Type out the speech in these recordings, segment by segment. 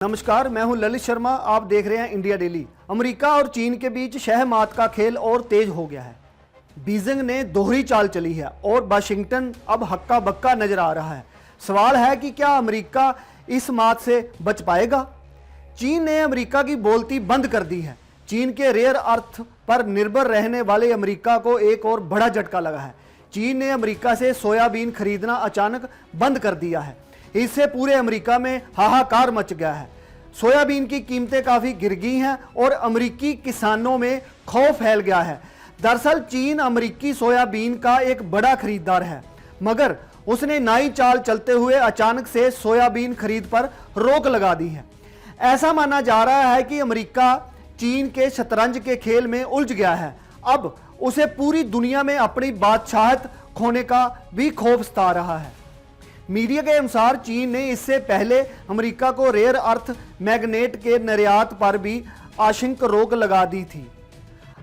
नमस्कार, मैं हूं ललित शर्मा। आप देख रहे हैं इंडिया डेली। अमेरिका और चीन के बीच शह-मात का खेल और तेज हो गया है। बीजिंग ने दोहरी चाल चली है और वाशिंगटन अब हक्का बक्का नजर आ रहा है। सवाल है कि क्या अमेरिका इस मात से बच पाएगा? चीन ने अमेरिका की बोलती बंद कर दी है। चीन के रेयर अर्थ पर निर्भर रहने वाले अमेरिका को एक और बड़ा झटका लगा है। चीन ने अमेरिका से सोयाबीन खरीदना अचानक बंद कर दिया है। इससे पूरे अमेरिका में हाहाकार मच गया है। सोयाबीन की कीमतें काफ़ी गिर गई हैं और अमेरिकी किसानों में खौफ फैल गया है। दरअसल चीन अमेरिकी सोयाबीन का एक बड़ा खरीदार है, मगर उसने नई चाल चलते हुए अचानक से सोयाबीन खरीद पर रोक लगा दी है। ऐसा माना जा रहा है कि अमेरिका चीन के शतरंज के खेल में उलझ गया है। अब उसे पूरी दुनिया में अपनी बादशाहत खोने का भी खौफ सता रहा है। मीडिया के अनुसार चीन ने इससे पहले अमेरिका को रेयर अर्थ मैग्नेट के निर्यात पर भी आंशिक रोक लगा दी थी।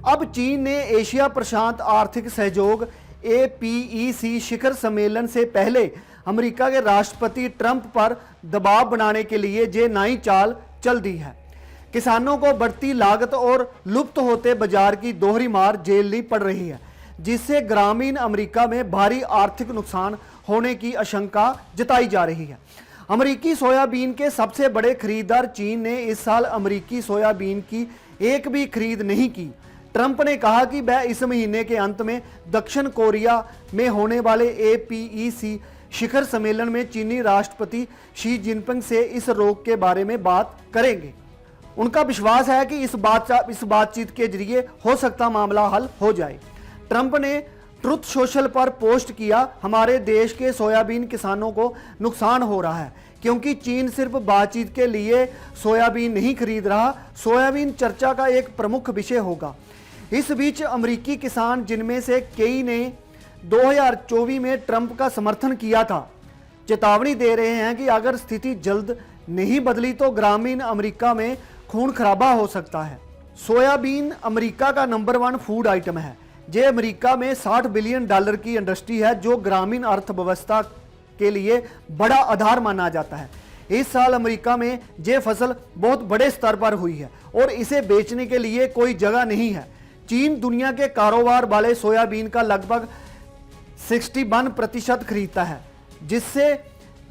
अब चीन ने एशिया प्रशांत आर्थिक सहयोग APEC शिखर सम्मेलन से पहले अमेरिका के राष्ट्रपति ट्रंप पर दबाव बनाने के लिए ये नई चाल चल दी है। किसानों को बढ़ती लागत और लुप्त होते बाजार की दोहरी मार झेलनी पड़ रही है, जिससे ग्रामीण अमेरिका में भारी आर्थिक नुकसान होने की आशंका जताई जा रही है। अमेरिकी सोयाबीन के सबसे बड़े खरीदार चीन ने इस साल अमेरिकी सोयाबीन की एक भी खरीद नहीं की। ट्रंप ने कहा कि वह इस महीने के अंत में दक्षिण कोरिया में होने वाले APEC शिखर सम्मेलन में चीनी राष्ट्रपति शी जिनपिंग से इस रोक के बारे में बात करेंगे। उनका विश्वास है कि इस बातचीत के जरिए हो सकता मामला हल हो जाए। ट्रंप ने ट्रुथ सोशल पर पोस्ट किया, हमारे देश के सोयाबीन किसानों को नुकसान हो रहा है क्योंकि चीन सिर्फ बातचीत के लिए सोयाबीन नहीं खरीद रहा। सोयाबीन चर्चा का एक प्रमुख विषय होगा। इस बीच अमेरिकी किसान, जिनमें से कई ने 2024 में ट्रंप का समर्थन किया था, चेतावनी दे रहे हैं कि अगर स्थिति जल्द नहीं बदली तो ग्रामीण अमेरिका में खून खराबा हो सकता है। सोयाबीन अमेरिका का नंबर 1 फूड आइटम है। ये अमेरिका में $60 बिलियन की इंडस्ट्री है, जो ग्रामीण अर्थव्यवस्था के लिए बड़ा आधार माना जाता है। इस साल अमेरिका में ये फसल बहुत बड़े स्तर पर हुई है और इसे बेचने के लिए कोई जगह नहीं है। चीन दुनिया के कारोबार वाले सोयाबीन का लगभग 61% खरीदता है, जिससे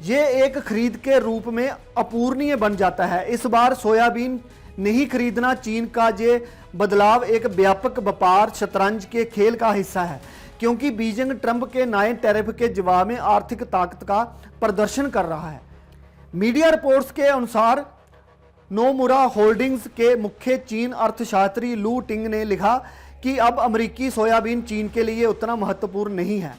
ये एक खरीद के रूप में अपूरणीय बन जाता है। इस बार सोयाबीन नहीं खरीदना चीन का ये बदलाव एक व्यापक व्यापार शतरंज के खेल का हिस्सा है, क्योंकि बीजिंग ट्रंप के नए टैरिफ के जवाब में आर्थिक ताकत का प्रदर्शन कर रहा है। मीडिया रिपोर्ट्स के अनुसार नोमुरा होल्डिंग्स के मुख्य चीन अर्थशास्त्री लू टिंग ने लिखा कि अब अमेरिकी सोयाबीन चीन के लिए उतना महत्वपूर्ण नहीं है।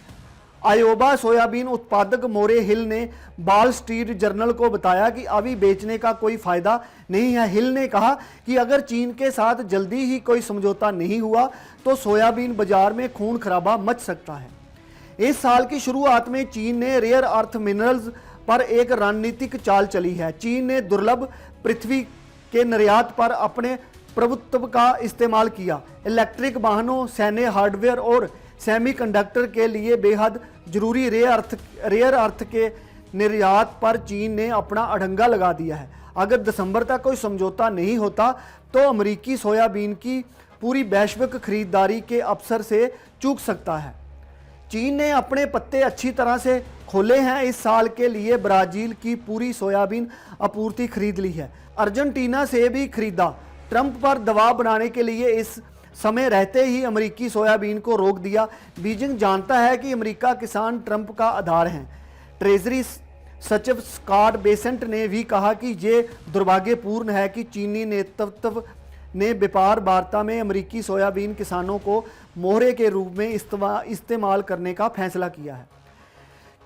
आयोवा सोयाबीन उत्पादक मोरे हिल ने वॉल स्ट्रीट जर्नल को बताया कि अभी बेचने का कोई फायदा नहीं है। हिल ने कहा कि अगर चीन के साथ जल्दी ही कोई समझौता नहीं हुआ तो सोयाबीन बाजार में खून खराबा मच सकता है। इस साल की शुरुआत में चीन ने रेयर अर्थ मिनरल्स पर एक रणनीतिक चाल चली है। चीन ने दुर्लभ पृथ्वी के निर्यात पर अपने प्रभुत्व का इस्तेमाल किया। इलेक्ट्रिक वाहनों, सैन्य हार्डवेयर और सेमीकंडक्टर के लिए बेहद जरूरी रेयर अर्थ के निर्यात पर चीन ने अपना अड़ंगा लगा दिया है। अगर दिसंबर तक कोई समझौता नहीं होता तो अमेरिकी सोयाबीन की पूरी वैश्विक खरीदारी के अवसर से चूक सकता है। चीन ने अपने पत्ते अच्छी तरह से खोले हैं। इस साल के लिए ब्राजील की पूरी सोयाबीन आपूर्ति खरीद ली है। अर्जेंटीना से भी खरीदा। ट्रंप पर दबाव बनाने के लिए इस समय रहते ही अमेरिकी सोयाबीन को रोक दिया। बीजिंग जानता है कि अमेरिका किसान ट्रंप का आधार हैं। ट्रेजरी सचिव स्कॉट बेसेंट ने भी कहा कि ये दुर्भाग्यपूर्ण है कि चीनी नेतृत्व ने व्यापार वार्ता में अमेरिकी सोयाबीन किसानों को मोहरे के रूप में इस्तेमाल करने का फैसला किया है।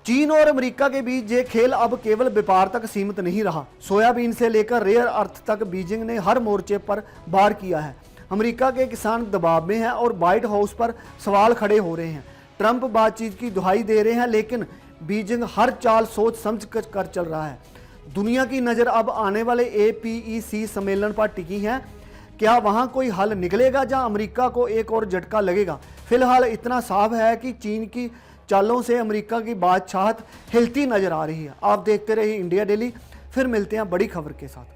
चीन और अमेरिका के बीच ये खेल अब केवल व्यापार तक सीमित नहीं रहा। सोयाबीन से लेकर रेयर अर्थ तक बीजिंग ने हर मोर्चे पर वार किया है। अमेरिका के किसान दबाव में हैं और व्हाइट हाउस पर सवाल खड़े हो रहे हैं। ट्रंप बातचीत की दुहाई दे रहे हैं, लेकिन बीजिंग हर चाल सोच समझ कर चल रहा है। दुनिया की नज़र अब आने वाले APEC सम्मेलन पर टिकी है। क्या वहां कोई हल निकलेगा जहां अमेरिका को एक और झटका लगेगा? फिलहाल इतना साफ है कि चीन की चालों से अमेरिका की बादशाहत हिलती नजर आ रही है। आप देखते रहिए इंडिया डेली। फिर मिलते हैं बड़ी खबर के साथ।